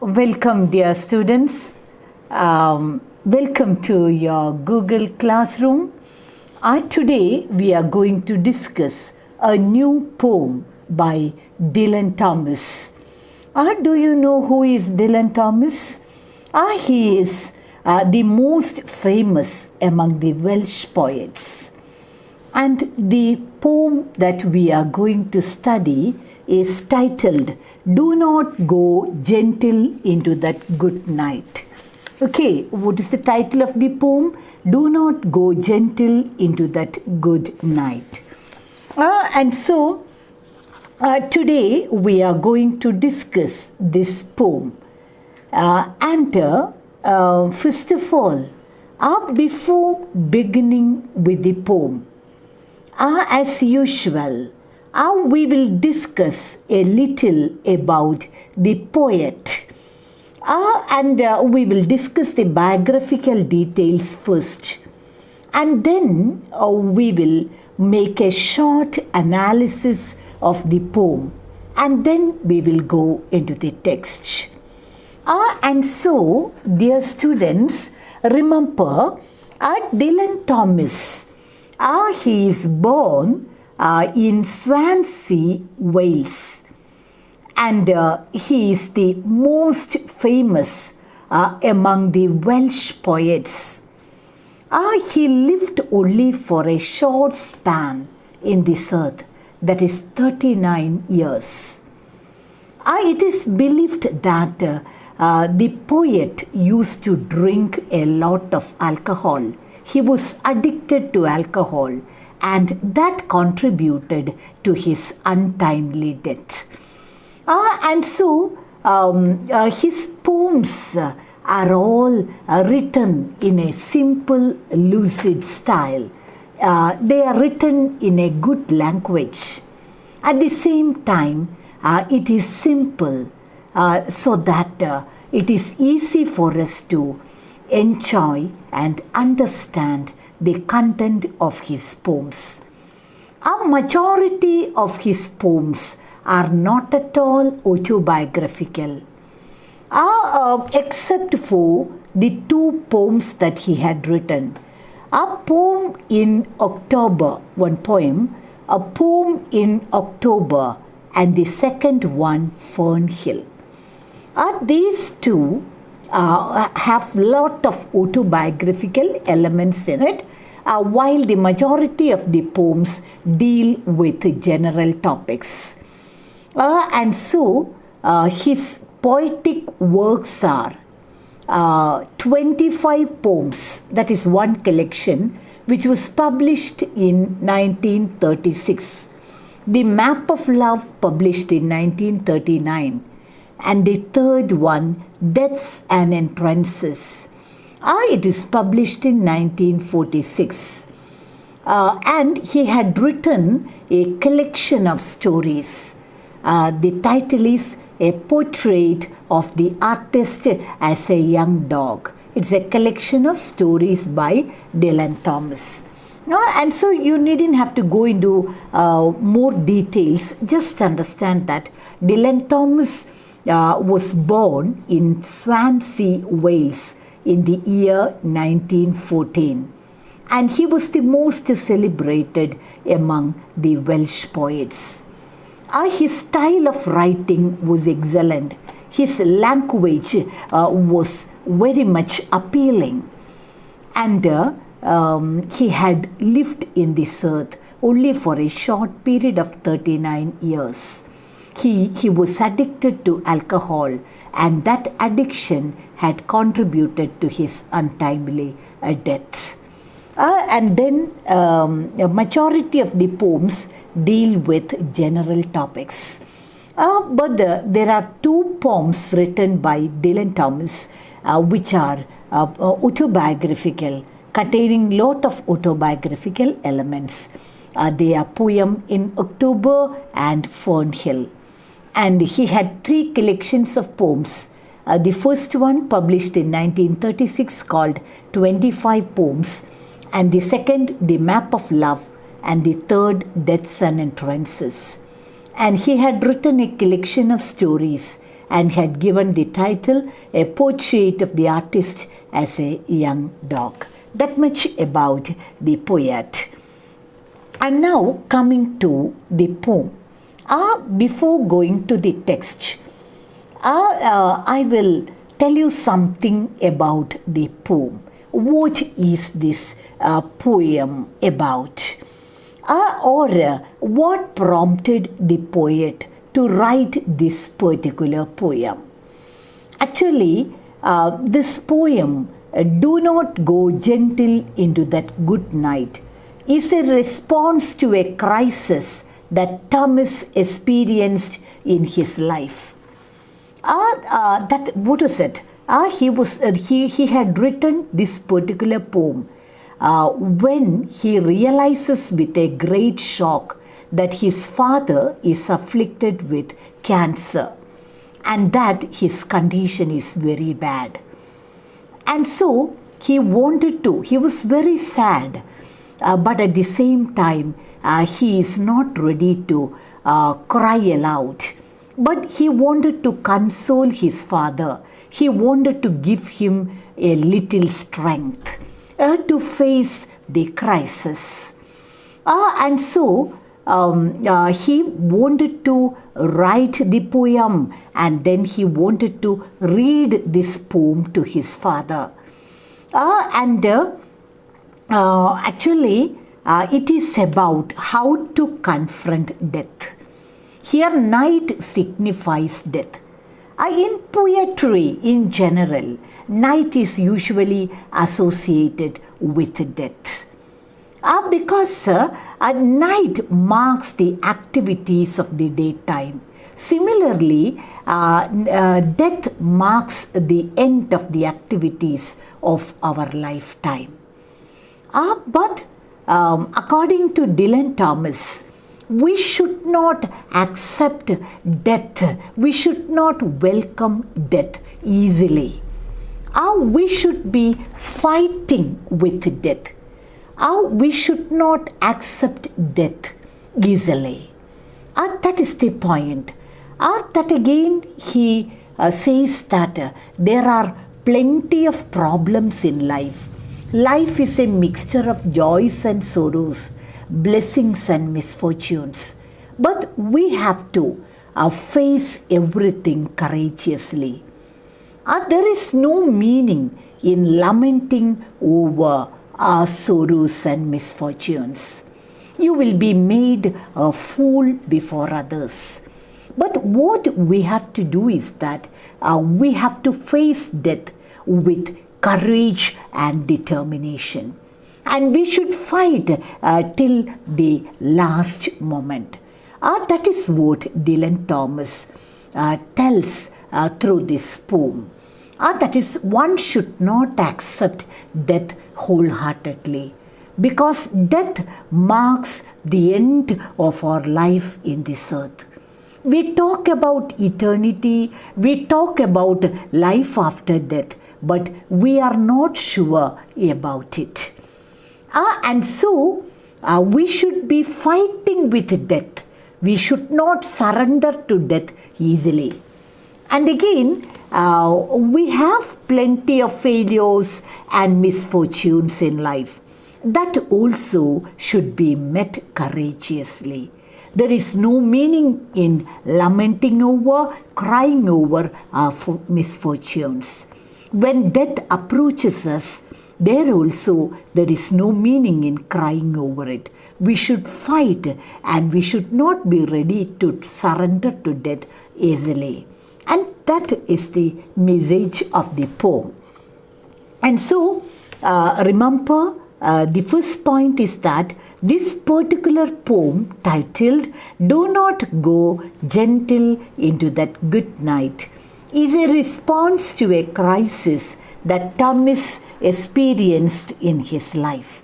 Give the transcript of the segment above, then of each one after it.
Welcome, dear students. Welcome to your Google Classroom. Today we are going to discuss a new poem by Dylan Thomas. Do you know who is Dylan Thomas? He is the most famous among the Welsh poets. And the poem that we are going to study is titled, "Do Not Go Gentle into That Good Night." Okay, what is the title of the poem? "Do Not Go Gentle into That Good Night." Today we are going to discuss this poem. First of all, before beginning with the poem, as usual, we will discuss a little about the poet. We will discuss the biographical details first. And then we will make a short analysis of the poem. And then we will go into the text. Dear students, remember, Dylan Thomas, he is born in Swansea, Wales, and he is the most famous among the Welsh poets. He lived only for a short span in this earth, that is 39 years. It is believed that the poet used to drink a lot of alcohol. He was addicted to alcohol, and that contributed to his untimely death. His poems are all written in a simple, lucid style. They are written in a good language. At the same time, it is simple so that it is easy for us to enjoy and understand the content of his poems. A majority of his poems are not at all autobiographical, except for the two poems that he had written. A poem in October, one poem, a poem in October, and the second one, Fernhill. These two have lot of autobiographical elements in it, while the majority of the poems deal with general topics. His poetic works are 25 poems, that is one collection, which was published in 1936. The Map of Love, published in 1939. And the third one, Deaths and Entrances. It is published in 1946. And he had written a collection of stories. The title is A Portrait of the Artist as a Young Dog. It's a collection of stories by Dylan Thomas. You needn't have to go into more details. Just understand that Dylan Thomas was born in Swansea, Wales in the year 1914, and he was the most celebrated among the Welsh poets. His style of writing was excellent. His language was very much appealing, and he had lived in this earth only for a short period of 39 years. He was addicted to alcohol, and that addiction had contributed to his untimely death. A majority of the poems deal with general topics. But there are two poems written by Dylan Thomas which are autobiographical, containing lot of autobiographical elements. They are Poem in October and Fernhill. And he had three collections of poems. The first one published in 1936 called 25 Poems, and the second, The Map of Love, and the third, Deaths and Entrances. And he had written a collection of stories and had given the title A Portrait of the Artist as a Young Dog. That much about the poet. And now coming to the poem. Before going to the text, I will tell you something about the poem. What is this poem about? What prompted the poet to write this particular poem? Actually, this poem, Do Not Go Gentle Into That Good Night, is a response to a crisis that Thomas experienced in his life. What is it? He had written this particular poem when he realizes with a great shock that his father is afflicted with cancer and that his condition is very bad. And so he was very sad, but at the same time, he is not ready to cry aloud. But he wanted to console his father. He wanted to give him a little strength to face the crisis. And so he wanted to write the poem, and then he wanted to read this poem to his father. Actually, it is about how to confront death. Here, night signifies death. In poetry in general, night is usually associated with death. Because night marks the activities of the daytime. Similarly, death marks the end of the activities of our lifetime. But according to Dylan Thomas, we should not accept death. We should not welcome death easily. We should be fighting with death. We should not accept death easily. That is the point. That again, he says that there are plenty of problems in life. Life is a mixture of joys and sorrows, blessings and misfortunes. But we have to face everything courageously. There is no meaning in lamenting over our sorrows and misfortunes. You will be made a fool before others. But what we have to do is that we have to face death with courage and determination. And we should fight till the last moment. That is what Dylan Thomas tells through this poem. That is, one should not accept death wholeheartedly, because death marks the end of our life in this earth. We talk about eternity, we talk about life after death, but we are not sure about it. And so, we should be fighting with death. We should not surrender to death easily. And again, we have plenty of failures and misfortunes in life. That also should be met courageously. There is no meaning in lamenting over, crying over our misfortunes. When death approaches us, there is no meaning in crying over it. We should fight, and we should not be ready to surrender to death easily. And that is the message of the poem. And so, remember, the first point is that this particular poem titled Do Not Go Gentle Into That Good Night is a response to a crisis that Thomas experienced in his life.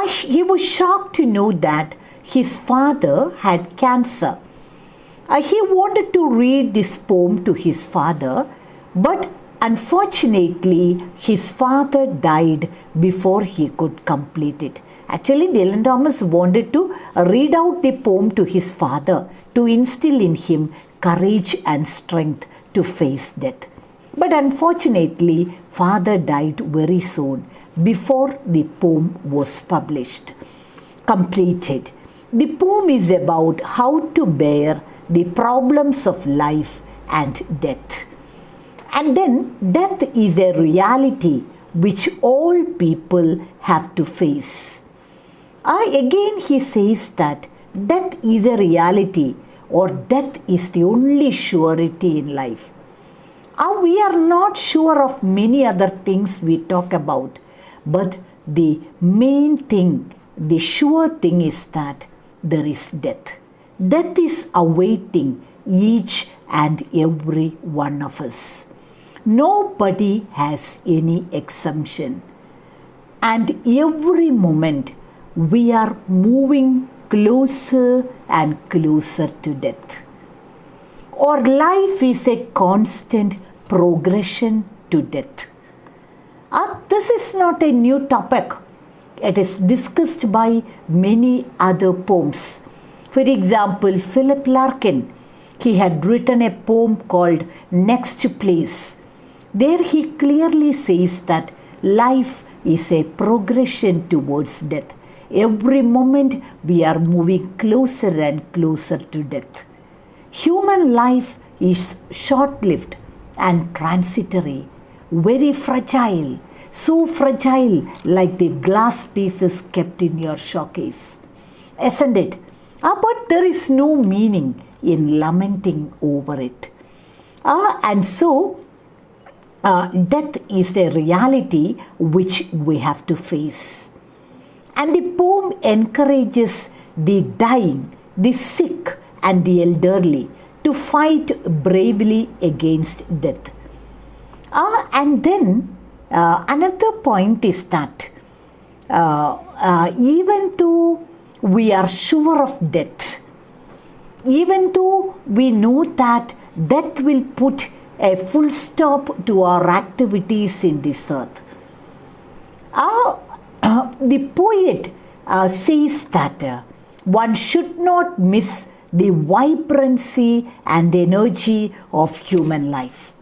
He was shocked to know that his father had cancer. He wanted to read this poem to his father, but unfortunately, his father died before he could complete it. Actually, Dylan Thomas wanted to read out the poem to his father to instill in him courage and strength to face death. But unfortunately, father died very soon before the poem was published, completed. The poem is about how to bear the problems of life and death. And then death is a reality which all people have to face. Again he says that death is a reality, or death is the only surety in life. We are not sure of many other things we talk about, but the main thing, the sure thing is that there is death. Death is awaiting each and every one of us. Nobody has any exemption. And every moment we are moving closer and closer to death. Our life is a constant progression to death. This is not a new topic. It is discussed by many other poems. For example, Philip Larkin, he had written a poem called Next Place. There he clearly says that life is a progression towards death. Every moment we are moving closer and closer to death. Human life is short-lived and transitory, very fragile, so fragile like the glass pieces kept in your showcase. Isn't it? But there is no meaning in lamenting over it. And so, death is a reality which we have to face. And the poem encourages the dying, the sick and the elderly to fight bravely against death. And then another point is that even though we are sure of death, even though we know that death will put a full stop to our activities in this earth, the poet says that one should not miss the vibrancy and energy of human life.